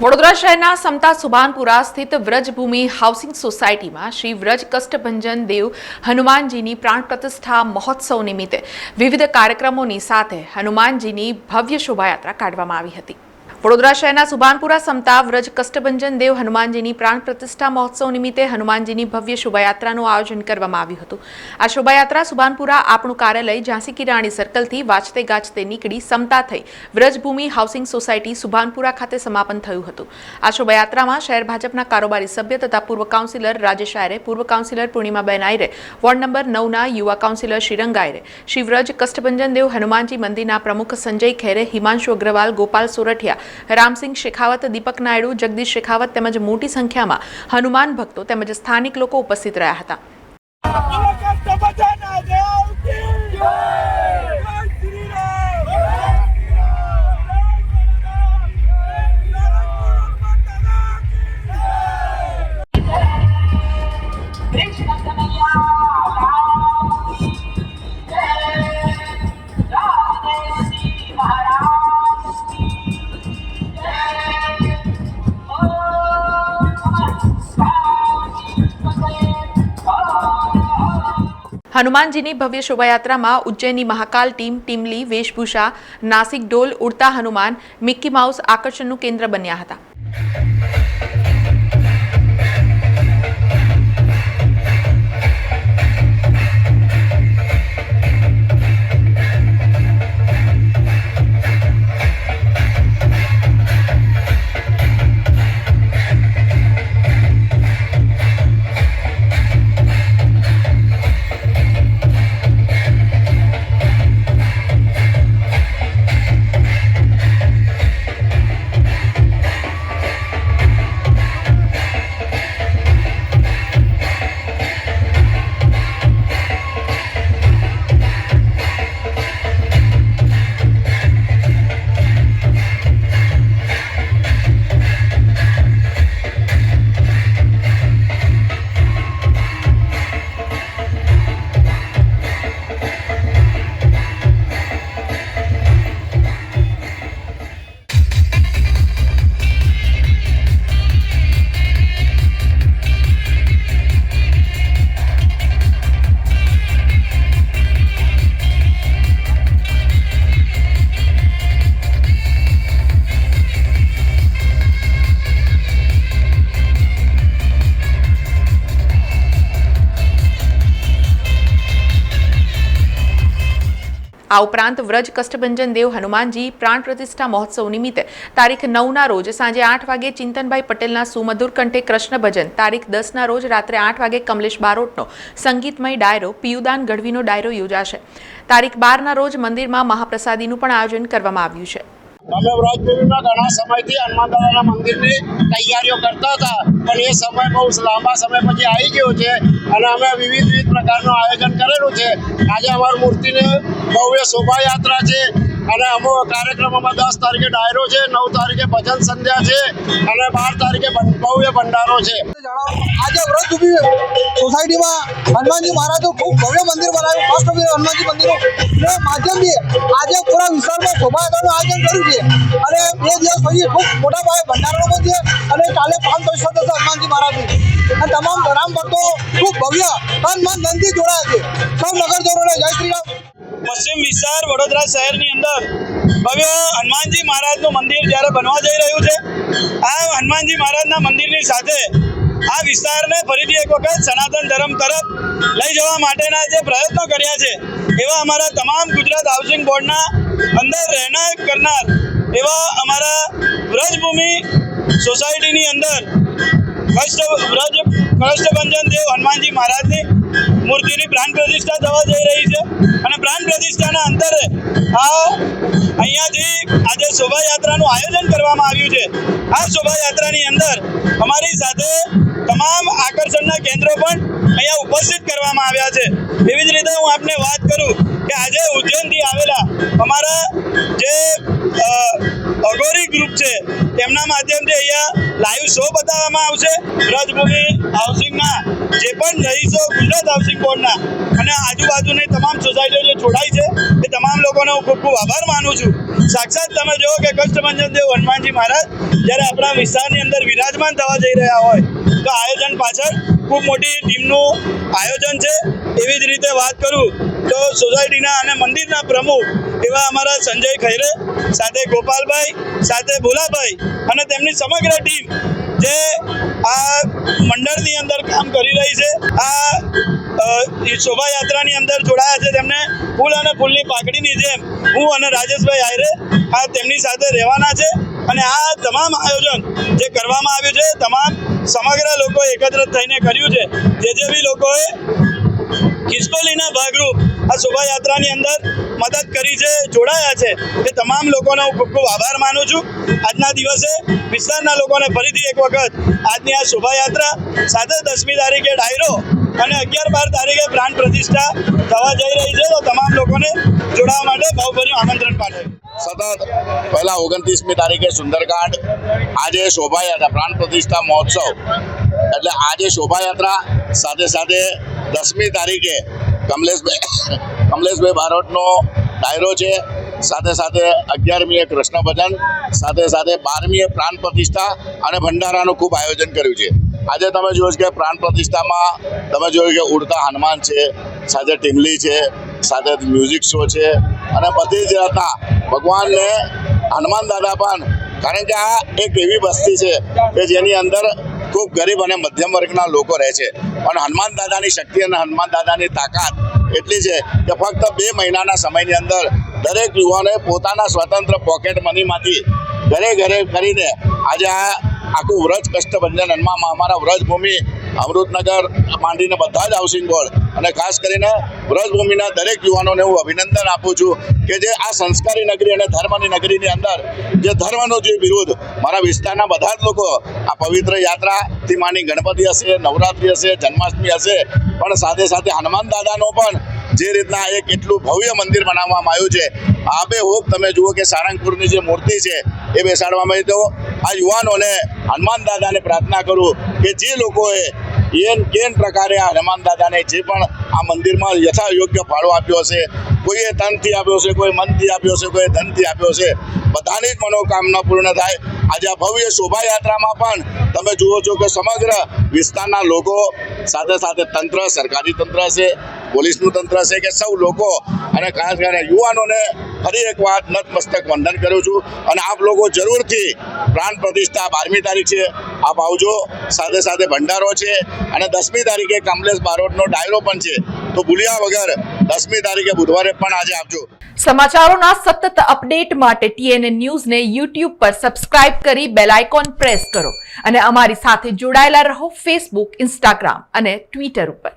વડોદરા શહેરના સમતા સુભાનપુરા સ્થિત વ્રજભૂમિ હાઉસિંગ સોસાયટીમાં શ્રી વ્રજ કષ્ટભંજન દેવ હનુમાનજીની પ્રાણ પ્રતિષ્ઠા મહોત્સવ નિમિત્તે વિવિધ કાર્યક્રમોની સાથે હનુમાનજીની ભવ્ય શોભાયાત્રા કાઢવામાં આવી હતી। વડોદરા શહેરના સુભાનપુરા સમતા વ્રજ કષ્ટભંજન દેવ હનુમાનજીની પ્રાણ પ્રતિષ્ઠા મહોત્સવ નિમિત્તે હનુમાનજીની ભવ્ય શોભાયાત્રાનું આયોજન કરવામાં આવ્યું હતું। આ શોભાયાત્રા સુભાનપુરા આપણું કાર્યાલય ઝાંસી કી રાણી સર્કલથી વાજતે ગાજતે નીકળી સમતા થઈ વ્રજભૂમિ હાઉસિંગ સોસાયટી સુભાનપુરા ખાતે સમાપન થયું હતું। આ શોભાયાત્રામાં શહેર ભાજપના કારોબારી સભ્ય તથા પૂર્વ કાઉન્સિલર રાજેશ આયરે, પૂર્વ કાઉન્સિલર પૂર્ણિમાબેન આયરે, વોર્ડ નંબર 9ના યુવા કાઉન્સિલર શ્રીરંગ આયરે, શ્રી વ્રજ કષ્ટભંજન દેવ હનુમાનજી મંદિરના પ્રમુખ સંજય ખેરે, હિમાંશુ અગ્રવાલ, ગોપાલ સોરઠિયા, રામસિંહ શેખાવત, દીપક નાયડુ, જગદીશ શેખાવત તેમજ મોટી સંખ્યામાં હનુમાન ભક્તો તેમજ સ્થાનિક લોકો ઉપસ્થિત રહ્યા હતા। હનુમાનજીની ભવ્ય શોભાયાત્રામાં ઉજ્જૈનની મહાકાલ ટીમ, ટીમલી વેશભૂષા, નાસિક ઢોલ, ઉડતા હનુમાન, મિક્કી માઉસ આકર્ષણનું કેન્દ્ર બન્યા હતા। આ ઉપરાંત વ્રજ કષ્ટભંજન દેવ હનુમાનજી પ્રાણ પ્રતિષ્ઠા મહોત્સવ નિમિત્તે તારીખ 9ના રોજ સાંજે 8 વાગે ચિંતનભાઈ પટેલના સુમધુર કંઠે કૃષ્ણ ભજન, તારીખ 10ના રોજ રાત્રે 8 વાગે કમલેશ બારોટનો સંગીતમય ડાયરો, પિયુદાન ગઢવીનો ડાયરો યોજાશે। તારીખ 12ના રોજ મંદિરમાં મહાપ્રસાદીનું પણ આયોજન કરવામાં આવ્યું છે। અમે વ્રજભૂમિમાં ઘણા સમયથી હનુમાન દાદાના મંદિરની તૈયારીઓ કરતા હતા, પણ એ સમય બહુ લાંબા સમય પછી આવી ગયો છે અને અમે વિવિધ પ્રકારનું આયોજન કરેલું છે। આજે અમારી મૂર્તિની ભવ્ય શોભાયાત્રા છે અને અમુક કાર્યક્રમોમાં 10 તારીખે ડાયરો છે, 9 તારીખે ભજન સંધ્યા છે અને 12 તારીખે ભવ્ય ભંડારો છે। આજે વ્રજભૂમિ સોસાયટીમાં હનુમાનજી મહારાજનું ખૂબ ભવ્ય મંદિર બનાવ્યું, ફર્સ્ટ હનુમાનજી મંદિરનું માધ્યમથી આજે પૂરા વિસ્તારમાં શોભાયાત્રાનું આયોજન કર્યું છે અને 2 દિવસ પછી ખૂબ મોટા પાયે ભંડારો પણ છે અને કાલે 5 પ્રતિષ્ઠા થશે હનુમાનજી મહારાજની અને તમામ રામ ભક્તો ખૂબ ભવ્ય તન મન ધનથી જોડાયા છે। સૌ નગરજનોને જય શ્રી રામ। પશ્ચિમ વિસ્તાર વડોદરા શહેરની અંદર ભવ્ય હનુમાનજી મહારાજનું મંદિર જ્યારે બનવા જઈ રહ્યું છે, આ હનુમાનજી મહારાજના મંદિરની સાથે આ વિસ્તારને ફરીથી એક વખત સનાતન ધર્મ તરફ લઈ જવા માટેના જે પ્રયત્નો કર્યા છે, એવા અમારા તમામ ગુજરાત હાઉસિંગ બોર્ડના અંદર રહેનાર કરનાર એવા અમારા વ્રજભૂમિ સોસાયટીની અંદર કષ્ટભંજન દેવ હનુમાનજી મહારાજની મૂર્તિની પ્રાણ પ્રતિષ્ઠા થવા જઈ રહી છે અને પ્રાણ પ્રતિષ્ઠાના અંતરે અહીંયાથી આજે શોભાયાત્રાનું આયોજન કરવામાં આવ્યું છે। આ શોભાયાત્રાની અંદર અમારી સાથે તમામ આકર્ષણના કેન્દ્રો પણ અહીંયા ઉપસ્થિત કરવામાં આવ્યા છે। એવી જ રીતે હું આપને વાત કરું કે આજે ઉજ્જૈનથી આવેલા અમારા જે અઘોરી ગ્રુપ છે તેમના માધ્યમથી અહીંયા લાઈવ શો બતાવવામાં આવશે। વ્રજભૂમિ હાઉસિંગના જે પણ રહીશો ગુજરાત હાઉસિંગ બોર્ડના અને આજુબાજુની તમામ સોસાયટીઓ જે જોડાઈ છે એ તમામ લોકો લોકોનો હું ખૂબ ખૂબ આભાર માનું છું. સાક્ષાત તમે જુઓ કે કષ્ટભંજન દેવ હનુમાનજી મહારાજ જ્યારે આપણા વિસ્તારની અંદર વિરાજમાન થવા જઈ રહ્યા હોય તો આયોજન પાછળ ખૂબ મોટી ટીમનું આયોજન છે. એવી જ રીતે વાત કરું તો સોસાયટીના અને મંદિરના પ્રમુખ એવા અમારા સંજય ખૈરે, સાથે ગોપાલભાઈ, સાથે ભોલાભાઈ અને તેમની સમગ્ર ટીમ જે આ મંડળની અંદર કામ કરી રહી છે, આ શોભાયાત્રાની અંદર જોડાયા છે, તેમને ફૂલ અને ફૂલની પાકડીની જેમ હું અને રાજેશભાઈ આયરે આ તેમની સાથે રહેવાના છે. અને આ તમામ આયોજન જે કરવામાં આવ્યું છે તમામ સમગ્ર લોકો એકત્ર થઈને કર્યું છે. જે બી લોકોએ ખિસકોલીના ભાગરૂપ આ શોભાયાત્રાની અંદર મદદ કરી છે, જોડાયા છે, એ તમામ લોકોનો હું ખૂબ ખૂબ આભાર માનું છું. આજના દિવસે વિસ્તારના લોકોને ફરીથી એક વખત આજની આ શોભાયાત્રા સાથે 10મી તારીખે ડાયરો અને 11-12 તારીખે પ્રાણ પ્રતિષ્ઠા થવા જઈ રહી છે, તો તમામ લોકોને જોડાવા માટે ભાવભર્યું આમંત્રણ પાઠવ્યું. સતત પહેલા 29મી તારીખે સુંદરકાંડ, આજે શોભાયાત્રા પ્રાણ પ્રતિષ્ઠા મહોત્સવ, એટલે આજે શોભાયાત્રા સાથે સાથે 10મી તારીખે કમલેશભાઈ બારોટનો ડાયરો છે, સાથે સાથે 11મીએ કૃષ્ણ ભજન, સાથે સાથે 12મીએ પ્રાણ પ્રતિષ્ઠા અને ભંડારાનું ખૂબ આયોજન કર્યું છે. આજે તમે જોયું કે પ્રાણ પ્રતિષ્ઠામાં તમે જોયું કે ઉડતા હનુમાન છે, સાથે ટીમલી છે, સાથે મ્યુઝિક શો છે અને બધી જ હતા ભગવાનને હનુમાન દાદા પણ, કારણ કે આ એક એવી વસ્તી છે કે જેની અંદર ખૂબ ગરીબ અને મધ્યમ વર્ગના લોકો રહે છે, પણ હનુમાન દાદાની શક્તિ અને હનુમાન દાદાની તાકાત એટલી છે કે ફક્ત 2 મહિનાના સમયની અંદર દરેક યુવાનોએ પોતાના સ્વતંત્ર પોકેટ મનીમાંથી ઘરે ઘરે કરીને આજે આ આખું વ્રજ કષ્ટભંજન હનુમાનમાં અમારા વ્રજભૂમિ અમૃતનગર માંડીને બધા જ હાઉસિંગ બોર્ડ અને ખાસ કરીને વ્રજભૂમિના દરેક યુવાનોને હું અભિનંદન આપું છું કે જે આ સંસ્કારી નગરી અને ધર્મની નગરીની અંદર જે ધર્મનો જે વિરોધ મારા વિસ્તારના બધા જ લોકો આ પવિત્ર યાત્રાથી માંડી ગણપતિ હશે, નવરાત્રિ હશે, જન્માષ્ટમી હશે, પણ સાથે સાથે હનુમાન દાદાનો પણ જે રીતના એક એટલું ભવ્ય મંદિર બનાવવામાં આવ્યું છે. આબેહૂબ તમે જુઓ કે સારંગપુરની જે મૂર્તિ છે એ બેસાડવામાં આવી. તો આ યુવાનોને હનુમાન દાદાને પ્રાર્થના કરું કે જે લોકોએ કેન પ્રકારે આ હનુમાન દાદાને જે પણ આ મંદિરમાં યથાયોગ્ય ફાળો આપ્યો હશે, કોઈએ તનથી આપ્યો હશે, કોઈ મનથી આપ્યો હશે, કોઈ ધનથી આપ્યો હશે, બધાની જ મનોકામના પૂર્ણ થાય. આજે આ ભવ્ય શોભાયાત્રામાં પણ તમે જુઓ છો કે સમગ્ર વિસ્તારના લોકો, સાથે સાથે તંત્ર, સરકારી તંત્ર હશે, પોલીસનું તંત્ર હશે, કે સૌ લોકો અને ખાસ કરીને યુવાનોને ફરી એક વાર નતમસ્તક વંદન કરું છું. અને આપ લોકો જરૂરથી પ્રાણ પ્રતિષ્ઠા 12મી તારીખ છે, આપ આવજો. સાથે સાથે ભંડારો છે અને 10મી તારીખે કમલેશ બારોટનો ડાયરો પણ છે, તો ભૂલ્યા વગર 10મી તારીખે બુધવારે પણ આજે આવજો. સમાચારોના સતત અપડેટ માટે TNN ન્યૂઝને YouTube પર સબસ્ક્રાઇબ કરી બેલ આઇકોન પ્રેસ કરો અને અમારી સાથે જોડાયેલા રહો Facebook, Instagram અને Twitter ઉપર.